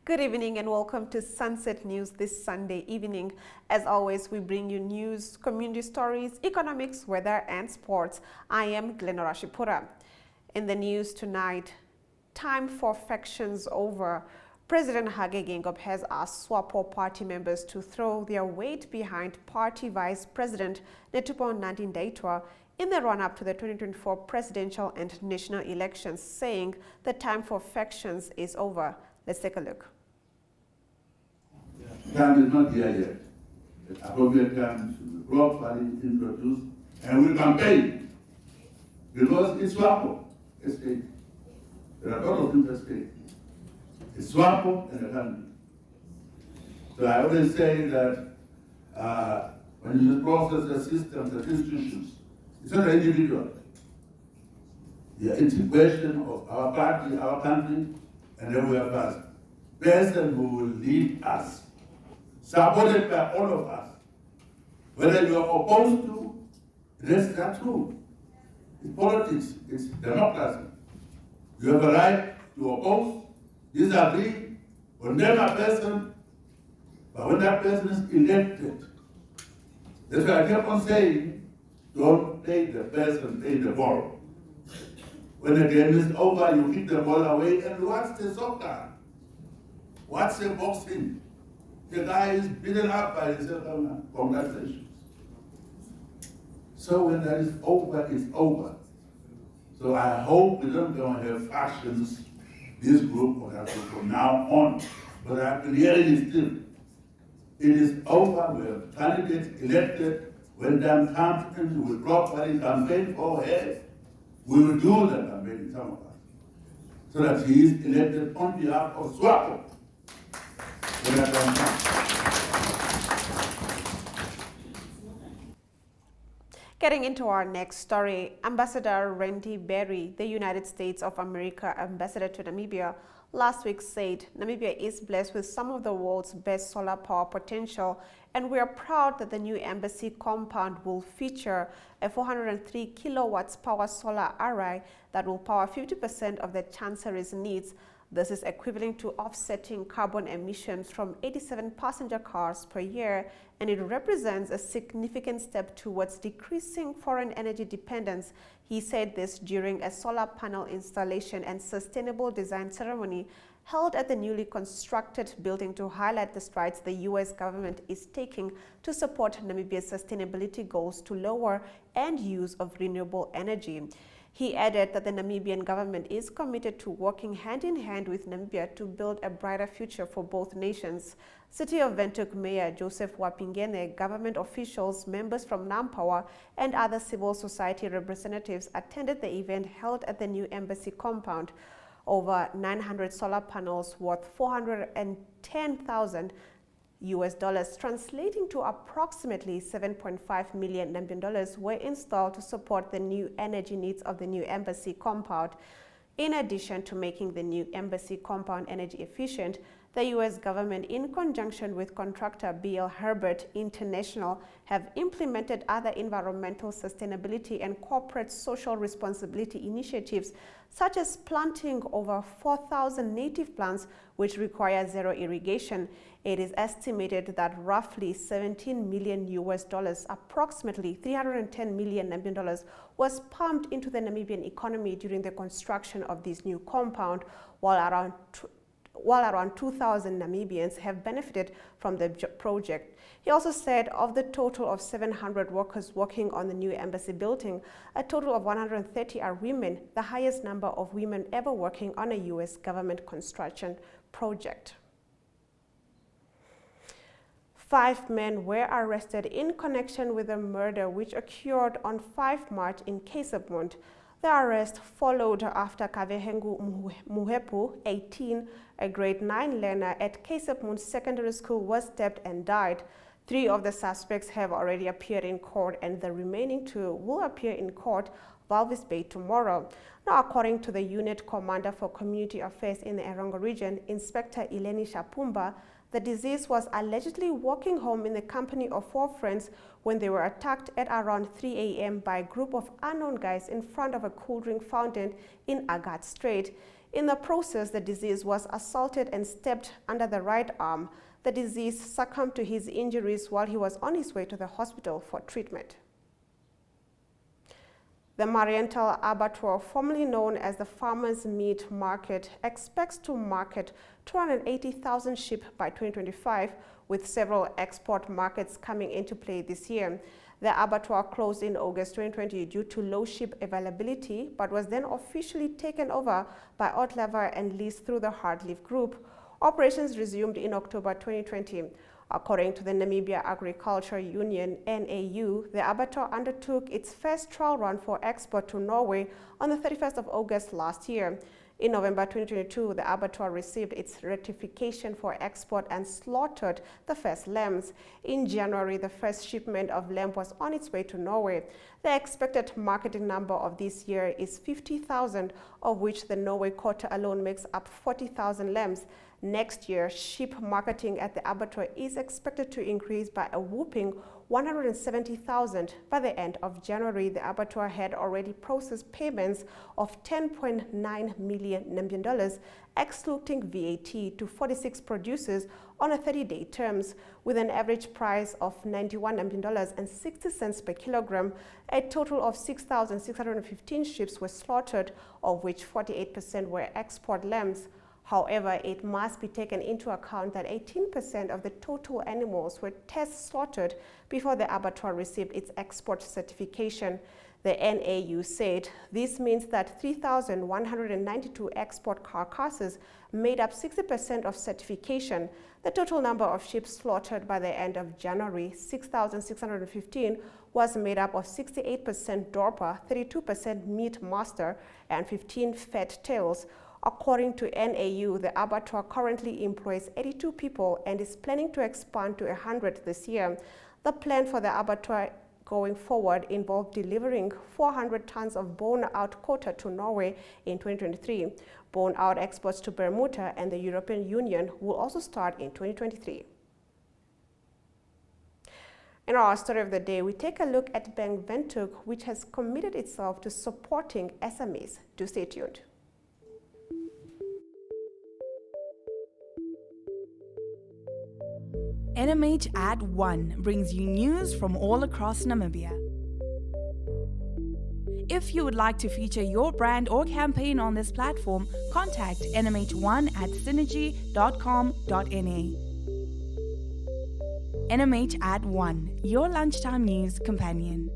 Good evening and welcome to Sunset News this Sunday evening. As always, we bring you news, community stories, economics, weather, and sports. I am Glenora Shipura. In the news tonight, time for factions over. President Hage Geingob has asked SWAPO party members to throw their weight behind party Vice President Netupo Nandi-Ndaitwah in the run-up to the 2024 presidential and national elections, saying the time for factions is over. Let's take a look. Time is not here yet. The appropriate time should be properly introduced and we campaign. Because it's SWAPO estate. There are a lot of things at stake. It's SWAPO and the country. So I always say that when you process the systems, the institutions, it's not an individual. The integration of our party, our country, and then we have a person who will lead us, supported by all of us. Whether you are opposed to, that's not true. It's politics, it's democracy. You have a right to oppose, disagree, condemn a person, but when that person is elected, that's why I kept on saying, don't take the person, take the ball. When the game is over, you kick the ball away and watch the soccer. Watch the boxing. The guy is beaten up by himself. Congratulations. So when that is over, it's over. So I hope we don't go and have factions, this group or that group from now on. But I can hear it still. It is over. We have candidates elected. When time comes and we will properly campaign for her, we will do the campaign, some of us, so that he is elected on behalf of SWAPO. Getting into our next story, Ambassador Randy Berry, the United States of America ambassador to Namibia, last week said Namibia is blessed with some of the world's best solar power potential, and we are proud that the new embassy compound will feature a 403 kilowatts power solar array that will power 50% of the Chancellery's needs. This is equivalent to offsetting carbon emissions from 87 passenger cars per year, and it represents a significant step towards decreasing foreign energy dependence. He said this during a solar panel installation and sustainable design ceremony held at the newly constructed building to highlight the strides the U.S. government is taking to support Namibia's sustainability goals to lower end use of renewable energy. He added that the Namibian government is committed to working hand in hand with Namibia to build a brighter future for both nations. City of Windhoek Mayor Joseph Wapingene, government officials, members from NamPower, and other civil society representatives attended the event held at the new embassy compound. Over 900 solar panels worth $410,000 US, translating to approximately 7.5 million Namibian dollars, were installed to support the new energy needs of the new embassy compound. In addition to making the new embassy compound energy efficient, the U.S. government, in conjunction with contractor B.L. Herbert International, have implemented other environmental sustainability and corporate social responsibility initiatives, such as planting over 4,000 native plants which require zero irrigation. It is estimated that roughly $17 million US, approximately 310 million Namibian dollars, was pumped into the Namibian economy during the construction of this new compound, while around 2,000 Namibians have benefited from the project. He also said of the total of 700 workers working on the new embassy building, a total of 130 are women, the highest number of women ever working on a U.S. government construction project. 5 men were arrested in connection with a murder which occurred on 5 March in Kaesopmund. The arrest followed after Kavehengu Muhepu, 18, a grade 9 learner at Kaesopmund Secondary School, was stabbed and died. 3 of the suspects have already appeared in court, and the remaining 2 will appear in court, Walvis Bay, tomorrow. Now, according to the unit commander for community affairs in the Erongo region, Inspector Ileni Shapumba, the deceased was allegedly walking home in the company of 4 friends when they were attacked at around 3 a.m. by a group of unknown guys in front of a cool drink fountain in Agat Strait. In the process, the deceased was assaulted and stabbed under the right arm. The deceased succumbed to his injuries while he was on his way to the hospital for treatment. The Marienthal Abattoir, formerly known as the Farmers' Meat Market, expects to market 280,000 sheep by 2025, with several export markets coming into play this year. The abattoir closed in August 2020 due to low sheep availability, but was then officially taken over by Ottlever and leased through the Hardleaf Group. Operations resumed in October 2020. According to the Namibia Agriculture Union, NAU, the abattoir undertook its first trial run for export to Norway on the 31st of August last year. In November 2022, the abattoir received its certification for export and slaughtered the first lambs. In January, the first shipment of lamb was on its way to Norway. The expected marketing number of this year is 50,000, of which the Norway quota alone makes up 40,000 lambs. Next year, sheep marketing at the abattoir is expected to increase by a whopping 170,000. By the end of January, the abattoir had already processed payments of $10.9 million Namibian, excluding VAT, to 46 producers on a 30-day terms, with an average price of $91.60 per kilogram. A total of 6,615 sheep were slaughtered, of which 48% were export lambs. However, it must be taken into account that 18% of the total animals were test slaughtered before the abattoir received its export certification. The NAU said this means that 3,192 export carcasses made up 60% of certification. The total number of sheep slaughtered by the end of January, 6,615, was made up of 68% Dorper, 32% meat master, and 15 fat tails. According to NAU, the abattoir currently employs 82 people and is planning to expand to 100 this year. The plan for the abattoir going forward involved delivering 400 tons of bone-out quota to Norway in 2023. Bone-out exports to Bermuda and the European Union will also start in 2023. In our story of the day, we take a look at Bank Windhoek, which has committed itself to supporting SMEs. Do stay tuned. NMH at 1 brings you news from all across Namibia. If you would like to feature your brand or campaign on this platform, contact nmh1@synergy.com.na. NMH at 1, your lunchtime news companion.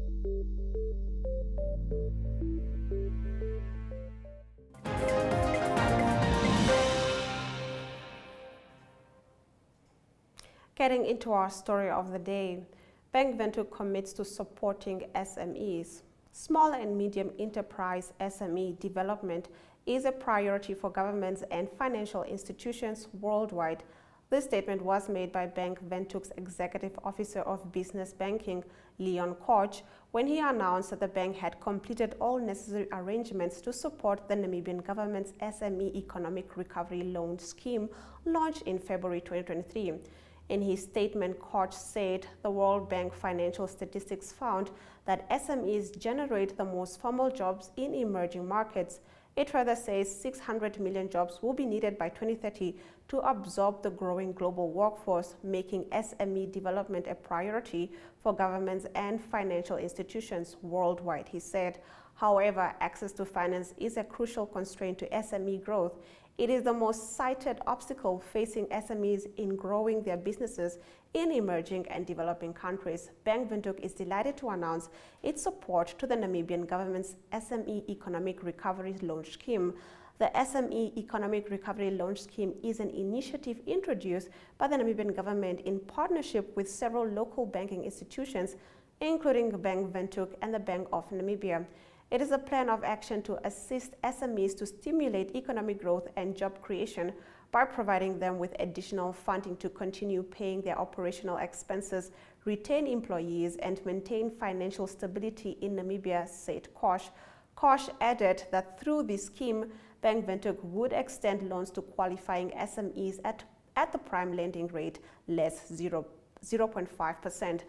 Getting into our story of the day, Bank Windhoek commits to supporting SMEs. Small and medium enterprise SME development is a priority for governments and financial institutions worldwide. This statement was made by Bank Windhoek's Executive Officer of Business Banking, Leon Koch, when he announced that the bank had completed all necessary arrangements to support the Namibian government's SME Economic Recovery Loan Scheme launched in February 2023. In his statement, Koch said the World Bank financial statistics found that SMEs generate the most formal jobs in emerging markets. It further says 600 million jobs will be needed by 2030 to absorb the growing global workforce, making SME development a priority for governments and financial institutions worldwide, he said. However, access to finance is a crucial constraint to SME growth. It is the most cited obstacle facing SMEs in growing their businesses in emerging and developing countries. Bank Windhoek is delighted to announce its support to the Namibian government's SME Economic Recovery Loan Scheme. The SME Economic Recovery Loan Scheme is an initiative introduced by the Namibian government in partnership with several local banking institutions, including Bank Windhoek and the Bank of Namibia. It is a plan of action to assist SMEs to stimulate economic growth and job creation by providing them with additional funding to continue paying their operational expenses, retain employees, and maintain financial stability in Namibia, said Koch. Koch added that through this scheme, Bank Windhoek would extend loans to qualifying SMEs at the prime lending rate, less 0.5%.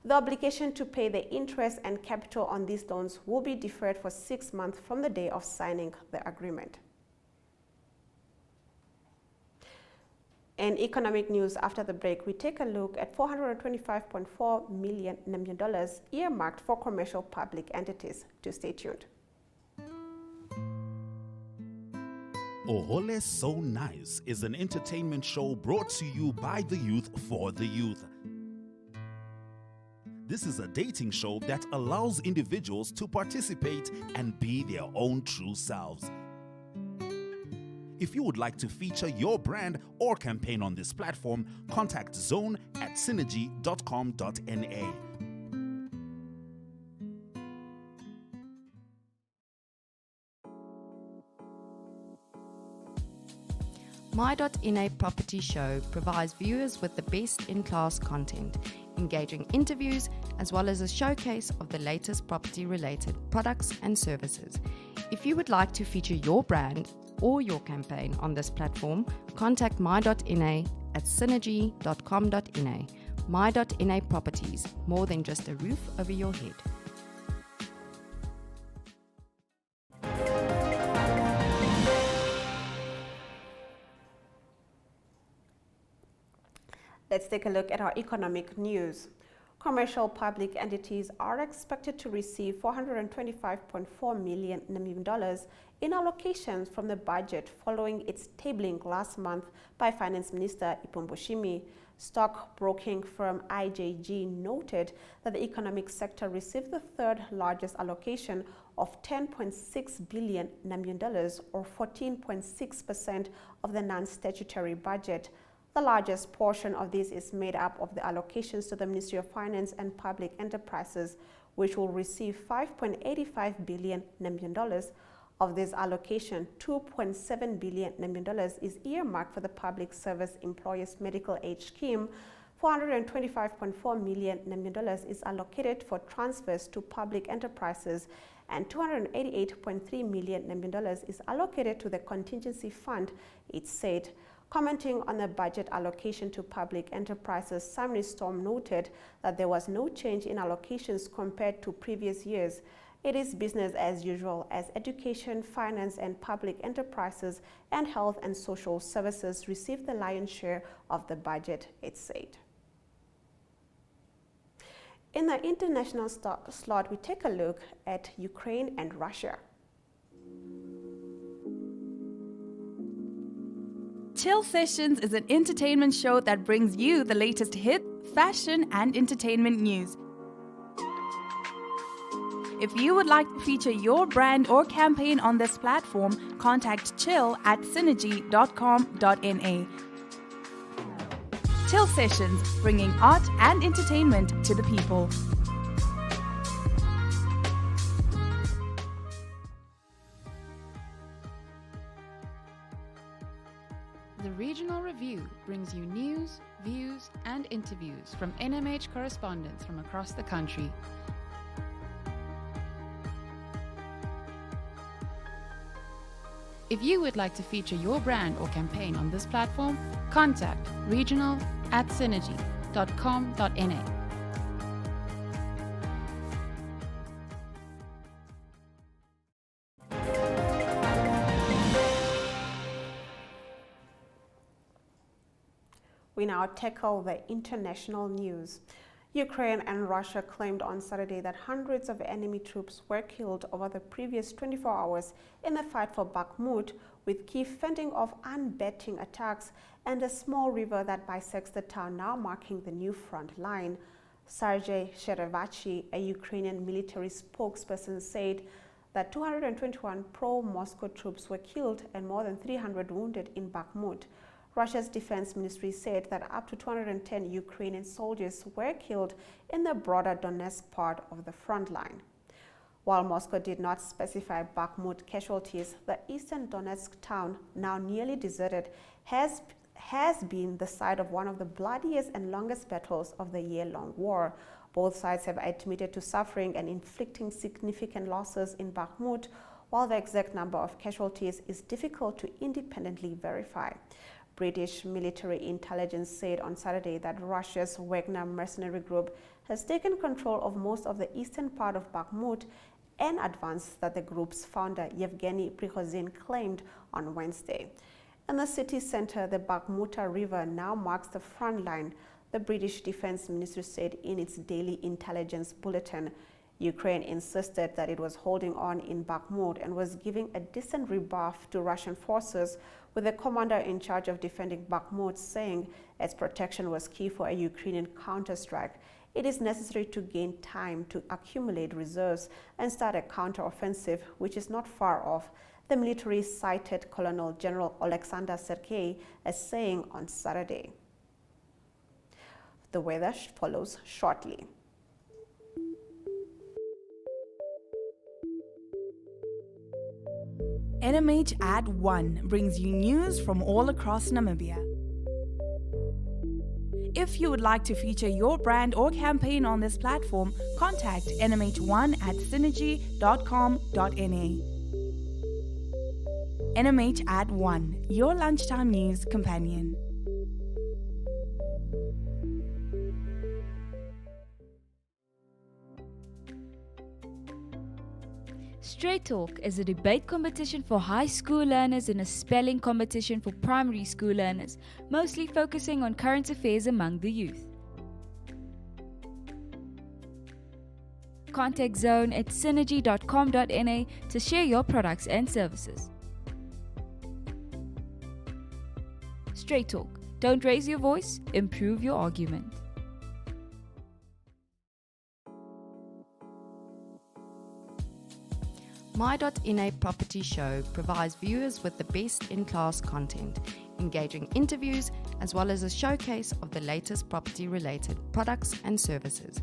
The obligation to pay the interest and capital on these loans will be deferred for 6 months from the day of signing the agreement. In economic news after the break, we take a look at $425.4 million Namibian earmarked for commercial public entities. To stay tuned. Ohole So Nice is an entertainment show brought to you by the youth for the youth. This is a dating show that allows individuals to participate and be their own true selves. If you would like to feature your brand or campaign on this platform, contact zone@synergy.com.na. My.NA Property Show provides viewers with the best in-class content, engaging interviews, as well as a showcase of the latest property-related products and services. If you would like to feature your brand or your campaign on this platform, contact My.NA at synergy.com.na. My.NA Properties, more than just a roof over your head. Let's take a look at our economic news. Commercial public entities are expected to receive $425.4 million Namibian in allocations from the budget following its tabling last month by Finance Minister Ipumbushimi. Stockbroking firm IJG noted that the economic sector received the third largest allocation of $10.6 billion Namibian or 14.6% of the non-statutory budget. The largest portion of this is made up of the allocations to the Ministry of Finance and Public Enterprises, which will receive $5.85 billion Namibian. Of this allocation, $2.7 billion Namibian is earmarked for the Public Service Employees Medical Aid Scheme. $425.4 million Namibian is allocated for transfers to public enterprises, and $288.3 million Namibian is allocated to the contingency fund, it said. Commenting on the budget allocation to public enterprises, Simon Storm noted that there was no change in allocations compared to previous years. It is business as usual as education, finance and public enterprises and health and social services receive the lion's share of the budget, it said. In the international slot, we take a look at Ukraine and Russia. Chill Sessions is an entertainment show that brings you the latest hit, fashion, and entertainment news. If you would like to feature your brand or campaign on this platform, contact chill@synergy.com.na. Chill Sessions, bringing art and entertainment to the people. The Regional Review brings you news, views, and interviews from NMH correspondents from across the country. If you would like to feature your brand or campaign on this platform, contact regional@synergy.com.na. We now tackle the international news. Ukraine and Russia claimed on Saturday that hundreds of enemy troops were killed over the previous 24 hours in the fight for Bakhmut, with Kyiv fending off unbending attacks and a small river that bisects the town now marking the new front line. Sergei Sherevachi, a Ukrainian military spokesperson, said that 221 pro-Moscow troops were killed and more than 300 wounded in Bakhmut. Russia's defense ministry said that up to 210 Ukrainian soldiers were killed in the broader Donetsk part of the front line. While Moscow did not specify Bakhmut casualties, the eastern Donetsk town, now nearly deserted, has been the site of one of the bloodiest and longest battles of the year-long war. Both sides have admitted to suffering and inflicting significant losses in Bakhmut, while the exact number of casualties is difficult to independently verify. British military intelligence said on Saturday that Russia's Wagner mercenary group has taken control of most of the eastern part of Bakhmut, an advance that the group's founder Yevgeny Prigozhin claimed on Wednesday. In the city centre, the Bakhmuta River now marks the front line, the British Defence Ministry said in its daily intelligence bulletin. Ukraine insisted that it was holding on in Bakhmut and was giving a decent rebuff to Russian forces, with the commander in charge of defending Bakhmut saying its protection was key for a Ukrainian counter-strike. It is necessary to gain time to accumulate reserves and start a counter-offensive, which is not far off, the military cited Colonel General Alexander Sergei as saying on Saturday. The weather follows shortly. NMH at 1 brings you news from all across Namibia. If you would like to feature your brand or campaign on this platform, contact NMH1 at synergy.com.na. NMH at 1, your lunchtime news companion. Straight Talk is a debate competition for high school learners and a spelling competition for primary school learners, mostly focusing on current affairs among the youth. Contact Zone at synergy.com.na to share your products and services. Straight Talk. Don't raise your voice, improve your argument. My.NA Property Show provides viewers with the best in-class content, engaging interviews, as well as a showcase of the latest property-related products and services.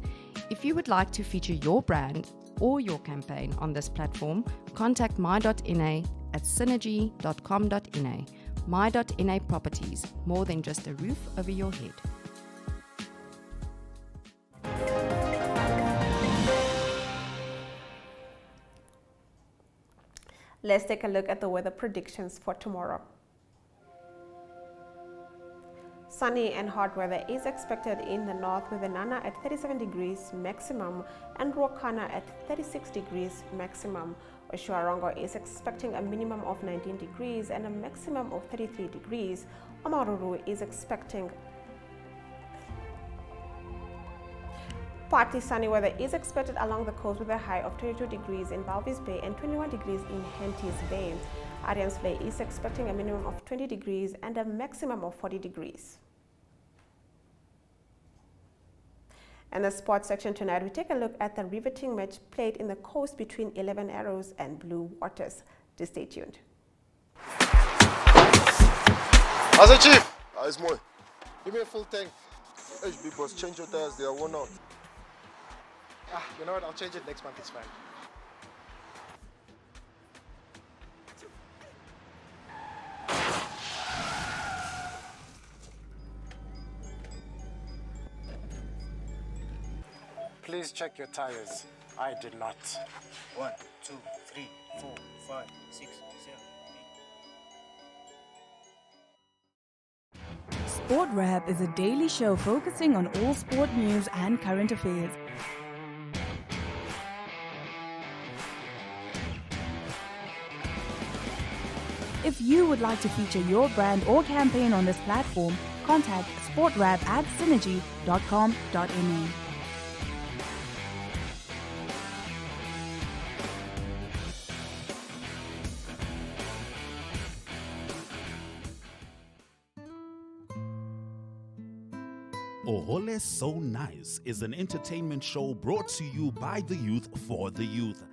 If you would like to feature your brand or your campaign on this platform, contact My.NA at synergy.com.na. My.NA Properties, more than just a roof over your head. Let's take a look at the weather predictions for tomorrow. Sunny and hot weather is expected in the north, with Enana at 37 degrees maximum and Rokana at 36 degrees maximum. Oshuarongo is expecting a minimum of 19 degrees and a maximum of 33 degrees. Omaruru is expecting partly sunny weather is expected along the coast, with a high of 22 degrees in Balvis Bay and 21 degrees in Henties Bay. Arians Bay is expecting a minimum of 20 degrees and a maximum of 40 degrees. In the sports section tonight, we take a look at the riveting match played in the coast between 11 Arrows and Blue Waters. Just stay tuned. As a chief, it's more. Give me a full tank. Hey, big boss, change your tires, they are worn out. You know what? I'll change it next month. It's fine. Please check your tires. I did not. 1, 2, 3, 4, 5, 6, 7, 8. Sport Wrap is a daily show focusing on all sport news and current affairs. If you would like to feature your brand or campaign on this platform, contact sportwrap at synergy.com.na. Ohole So Nice is an entertainment show brought to you by the youth for the youth.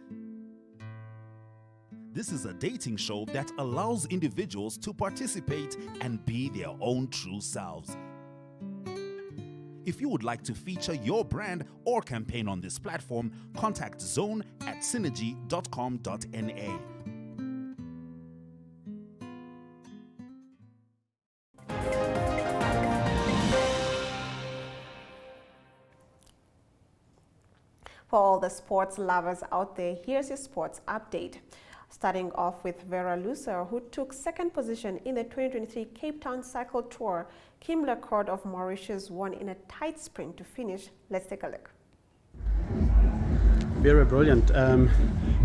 This is a dating show that allows individuals to participate and be their own true selves. If you would like to feature your brand or campaign on this platform, contact Zone at synergy.com.na. For all the sports lovers out there, here's your sports update. Starting off with Vera Lucer, who took second position in the 2023 Cape Town Cycle Tour. Kim Lacourt of Mauritius won in a tight sprint to finish. Let's take a look. Vera, brilliant.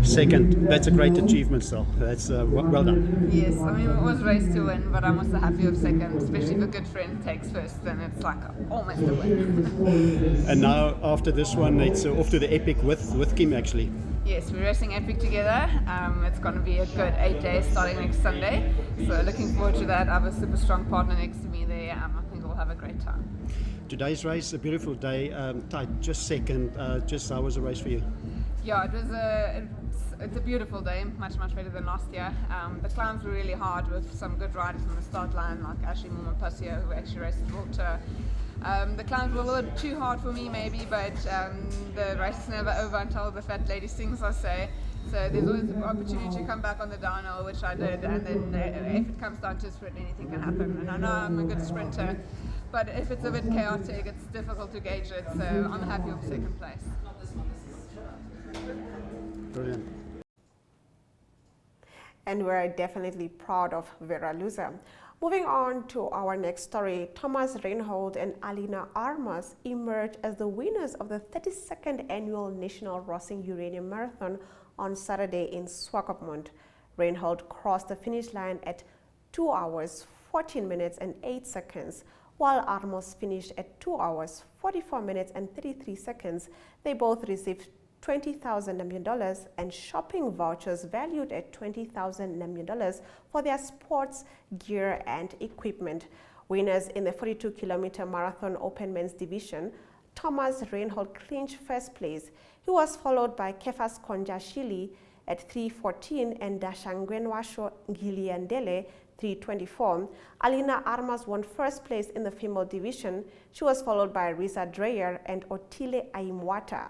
Second, that's a great achievement still. That's well done. Yes, I mean, it was race to win, but I'm also happy with second, especially if a good friend takes first, then it's like almost a win. And now, after this one, it's off to the epic with Kim, actually. Yes, we're racing epic together. It's going to be a good 8 days starting next Sunday. So looking forward to that. I have a super strong partner next to me there. I think we'll have a great time. Today's race, a beautiful day, tight, just second. Just how was the race for you? Yeah, it's a beautiful day, much better than last year. The climbs were really hard with some good riders on the start line, like Ashley Mumapasio, who actually raced the World Tour. The climbs were a little too hard for me maybe, but the race is never over until the fat lady sings, I say. So there's always an opportunity to come back on the downhill, which I did, and then if it comes down to a sprint, anything can happen. And I know I'm a good sprinter, but if it's a bit chaotic, it's difficult to gauge it, so I'm happy with second place. Brilliant. And we're definitely proud of Vera Luza. Moving on to our next story, Thomas Reinhold and Alina Armas emerged as the winners of the 32nd annual National Rossing Uranium Marathon on Saturday in Swakopmund. Reinhold crossed the finish line at 2 hours, 14 minutes and 8 seconds, while Armas finished at 2 hours, 44 minutes and 33 seconds. They both received $20,000 Namibian and shopping vouchers valued at $20,000 Namibian for their sports gear and equipment. Winners in the 42-kilometer marathon open men's division, Thomas Reinhold clinched first place. He was followed by Kefas Konjashili at 3:14 and Dashangwenwasho Ngiliandele 3:24. Alina Armas won first place in the female division. She was followed by Risa Dreyer and Otile Aimwata.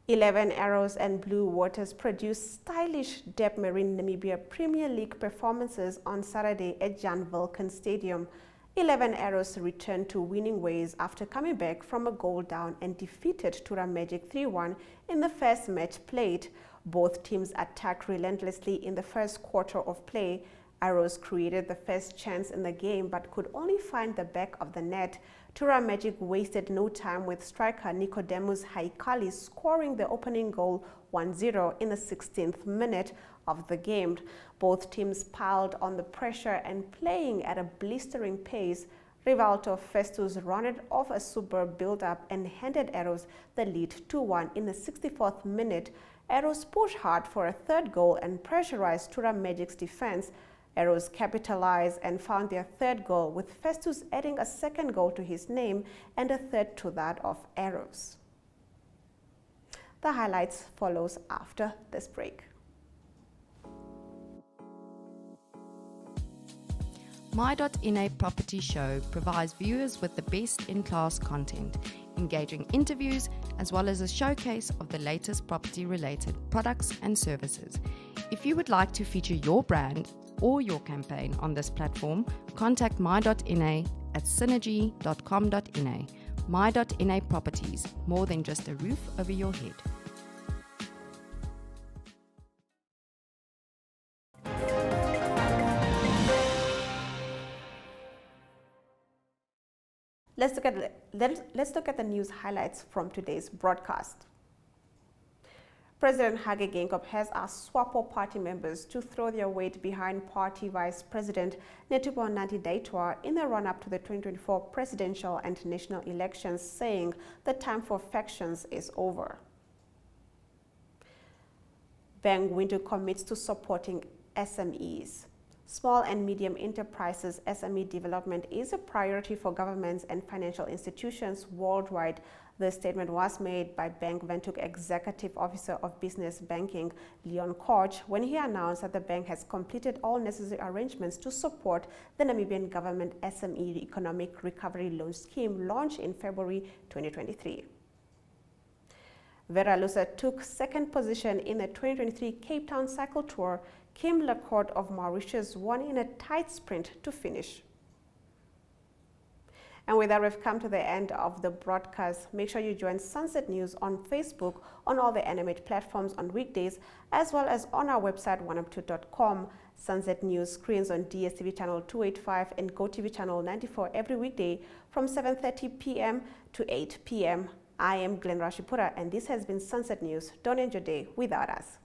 11 Arrows and Blue Waters produced stylish Deb Marine Namibia Premier League performances on Saturday at Jan Vulcan Stadium. 11 Arrows returned to winning ways after coming back from a goal down and defeated Tura Magic 3-1 in the first match played. Both teams attacked relentlessly in the first quarter of play. Arrows created the first chance in the game but could only find the back of the net. Tura Magic wasted no time with striker Nicodemus Haikali scoring the opening goal 1-0 in the 16th minute of the game. Both teams piled on the pressure and playing at a blistering pace. Rivalto Festus rounded off a superb build-up and handed Arrows the lead 2-1 in the 64th minute. Arrows pushed hard for a third goal and pressurized Tura Magic's defense. Arrows capitalized and found their third goal, with Festus adding a second goal to his name and a third to that of Arrows. The highlights follows after this break. My.NA Property Show provides viewers with the best in-class content, engaging interviews, as well as a showcase of the latest property-related products and services. If you would like to feature your brand or your campaign on this platform, contact My.NA at synergy.com.na. My.NA Properties, more than just a roof over your head. Let's look at the news highlights from today's broadcast. President Hage Geingob has asked SWAPO party members to throw their weight behind party Vice President Netubo Nandi-Ndaitwah in the run-up to the 2024 presidential and national elections, saying the time for factions is over. Bank Window commits to supporting SMEs. Small and medium enterprises SME development is a priority for governments and financial institutions worldwide. The statement was made by Bank Windhoek Executive Officer of Business Banking, Leon Koch, when he announced that the bank has completed all necessary arrangements to support the Namibian government SME Economic Recovery Loan Scheme launched in February 2023. Vera Luza took second position in the 2023 Cape Town Cycle Tour. Kim Lacourt of Mauritius won in a tight sprint to finish. And with that, we've come to the end of the broadcast. Make sure you join Sunset News on Facebook, on all the NMH platforms on weekdays, as well as on our website, OneUpTwo.com. Sunset News screens on DSTV channel 285 and GoTV channel 94 every weekday from 7:30 p.m. to 8 p.m. I am Glenn Rashipura, and this has been Sunset News. Don't end your day without us.